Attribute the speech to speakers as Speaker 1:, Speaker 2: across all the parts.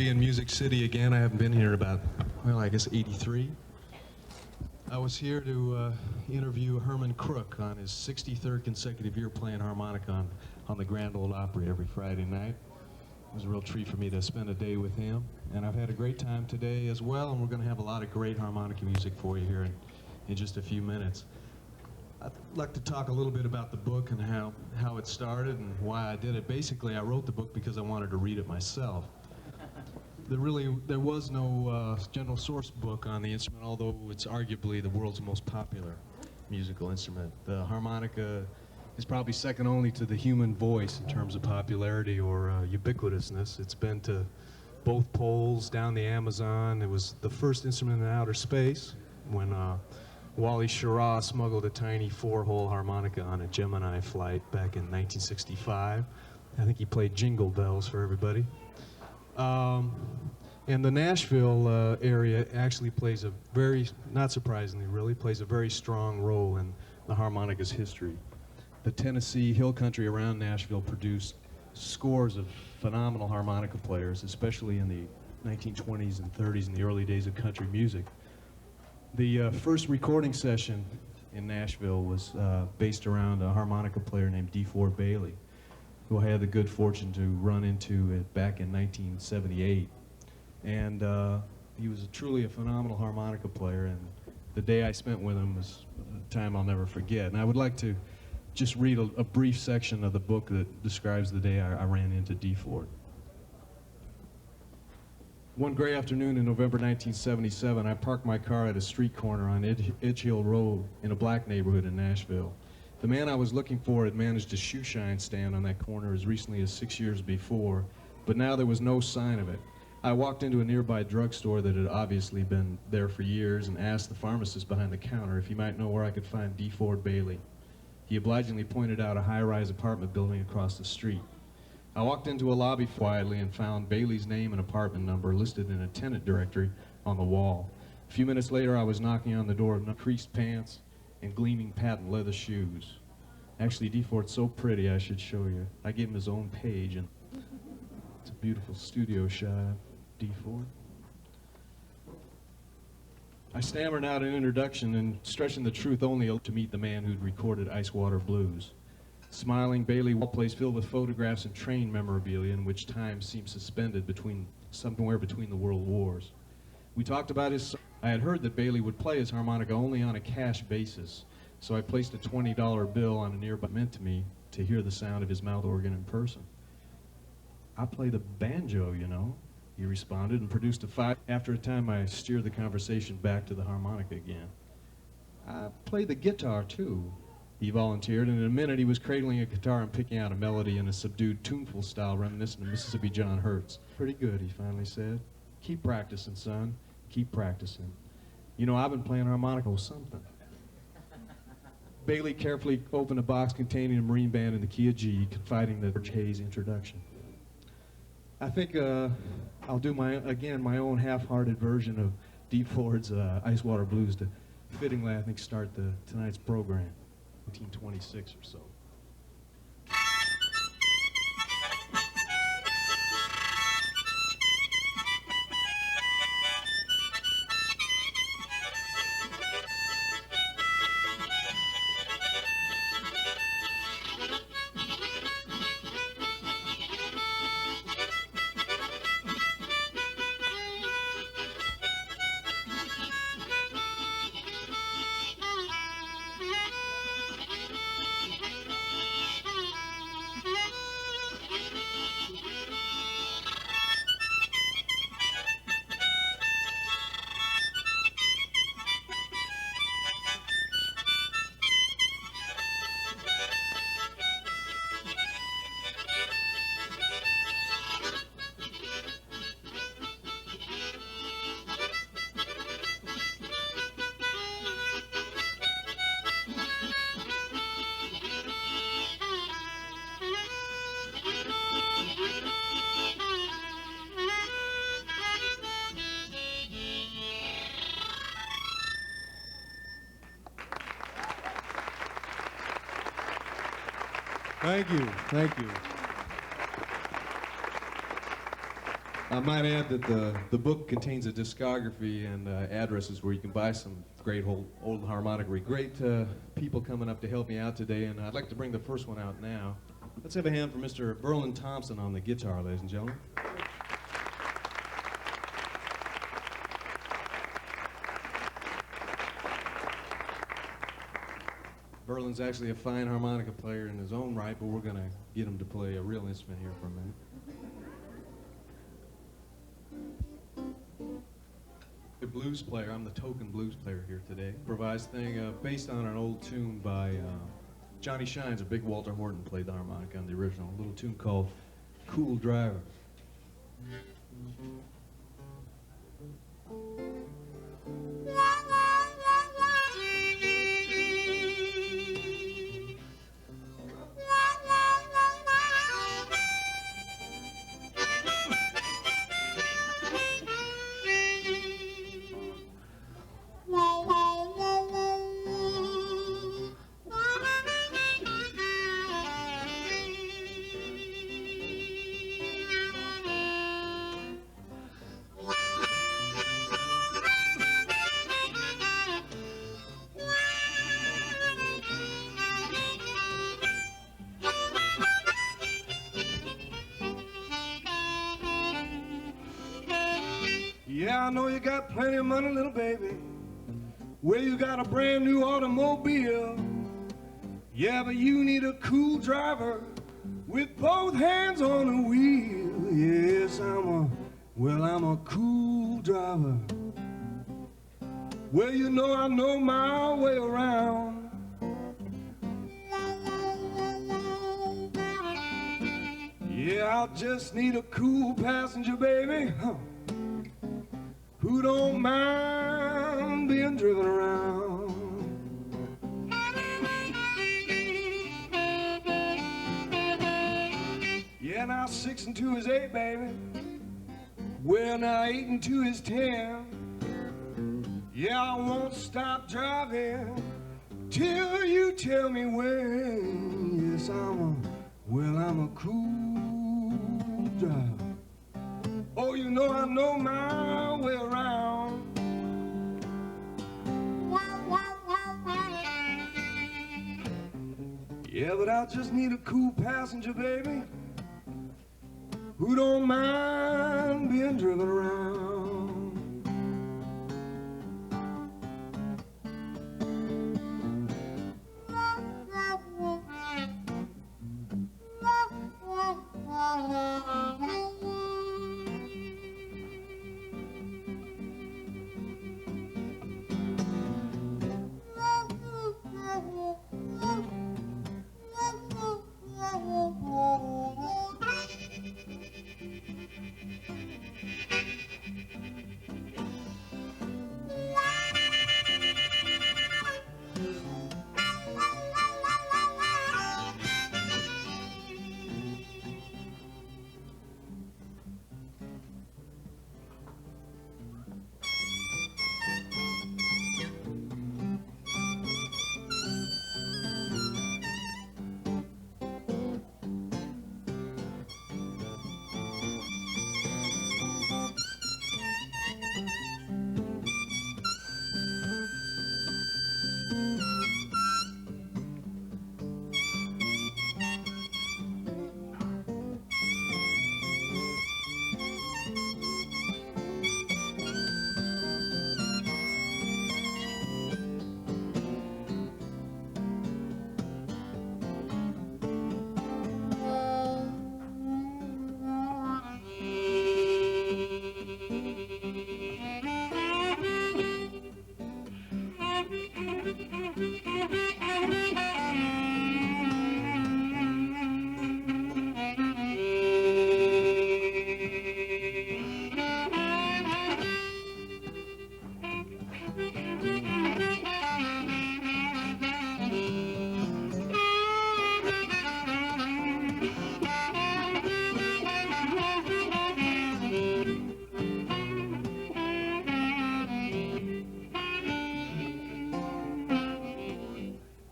Speaker 1: In Music City again. I haven't been here about, well, I guess 83. I was here to interview Herman Crook on his 63rd consecutive year playing harmonica on the Grand Ole Opry every Friday night. It was a real treat for me to spend a day with him, and I've had a great time today as well, and we're going to have a lot of great harmonica music for you here in just a few minutes. I'd like to talk a little bit about the book and how it started and why I did it. Basically, I wrote the book because I wanted to read it myself. There was no general source book on the instrument, although it's arguably the world's most popular musical instrument. The harmonica is probably second only to the human voice in terms of popularity or ubiquitousness. It's been to both poles, down the Amazon. It was the first instrument in outer space when Wally Schirra smuggled a tiny 4-hole harmonica on a Gemini flight back in 1965. I think he played Jingle Bells for everybody. And the Nashville area actually plays a very, not surprisingly really, plays a very strong role in the harmonica's history. The Tennessee hill country around Nashville produced scores of phenomenal harmonica players, especially in the 1920s and 30s and the early days of country music. The first recording session in Nashville was based around a harmonica player named DeFord Bailey, who I had the good fortune to run into back in 1978. And he was truly a phenomenal harmonica player, and the day I spent with him was a time I'll never forget. And I would like to just read a brief section of the book that describes the day I ran into DeFord. One gray afternoon in November 1977, I parked my car at a street corner on Edge Hill Road in a black neighborhood in Nashville. The man I was looking for had managed a shoe shine stand on that corner as recently as 6 years before, but now there was no sign of it. I walked into a nearby drugstore that had obviously been there for years and asked the pharmacist behind the counter if he might know where I could find DeFord Bailey. He obligingly pointed out a high-rise apartment building across the street. I walked into a lobby quietly and found Bailey's name and apartment number listed in a tenant directory on the wall. A few minutes later, I was knocking on the door of creased pants and gleaming patent leather shoes. Actually, DeFord's so pretty, I should show you. I gave him his own page, and it's a beautiful studio shot of DeFord. I stammered out an introduction and stretching the truth only to meet the man who'd recorded Ice Water Blues. Smiling, Bailey wall place filled with photographs and train memorabilia in which time seemed suspended somewhere between the world wars. We talked about his. I had heard that Bailey would play his harmonica only on a cash basis, so I placed a $20 bill on a nearby meant to me to hear the sound of his mouth organ in person. I play the banjo, you know, he responded and produced a $5. After a time, I steered the conversation back to the harmonica again. I play the guitar, too, he volunteered, and in a minute he was cradling a guitar and picking out a melody in a subdued, tuneful style reminiscent of Mississippi John Hurt's. Pretty good, he finally said. Keep practicing, son. Keep practicing. You know, I've been playing harmonica with something. Bailey carefully opened a box containing a Marine band in the key of G, confiding the George Hayes introduction. I think I'll do my own half-hearted version of DeFord's Ice Water Blues to fittingly, I think, start tonight's program, 1926 or so. Thank you, thank you. I might add that the book contains a discography and addresses where you can buy some great old harmonica. Great people coming up to help me out today, and I'd like to bring the first one out now. Let's have a hand for Mr. Berlin Thompson on the guitar, ladies and gentlemen. Berlin's actually a fine harmonica player in his own right, but we're going to get him to play a real instrument here for a minute. A blues player. I'm the token blues player here today. Provides thing based on an old tune by Johnny Shines, a big Walter Horton played the harmonica on the original. A little tune called Cool Driver.
Speaker 2: Yeah, I know you got plenty of money, little baby. Well, you got a brand new automobile. Yeah, but you need a cool driver with both hands on the wheel. Yes, I'm a cool driver. Well, you know I know my way around. Yeah, I just need a cool passenger, baby, who don't mind being driven around. Yeah, now 6 and 2 is 8, baby. Well, now 8 and 2 is 10. Yeah, I won't stop driving till you tell me when. Yes, I'm a cool driver. Oh, you know I know my way around. Yeah, but I just need a cool passenger, baby, who don't mind being driven around.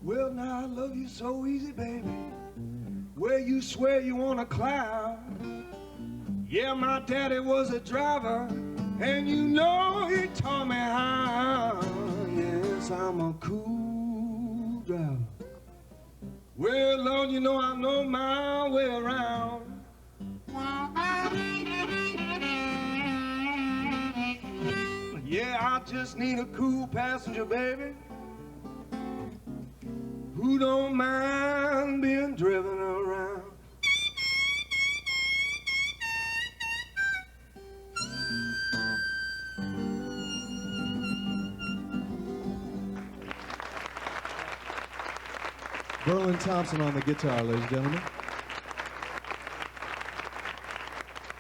Speaker 2: Well, now I love you so easy, baby. Where you swear you on a cloud. Yeah, my daddy was a driver, and you know he taught me how. Yes, I'm a cool driver. Well, Lord, you know I know my way around. Yeah, I just need a cool passenger, baby, who don't mind being driven around.
Speaker 3: Verlin Thompson on the guitar, ladies and gentlemen.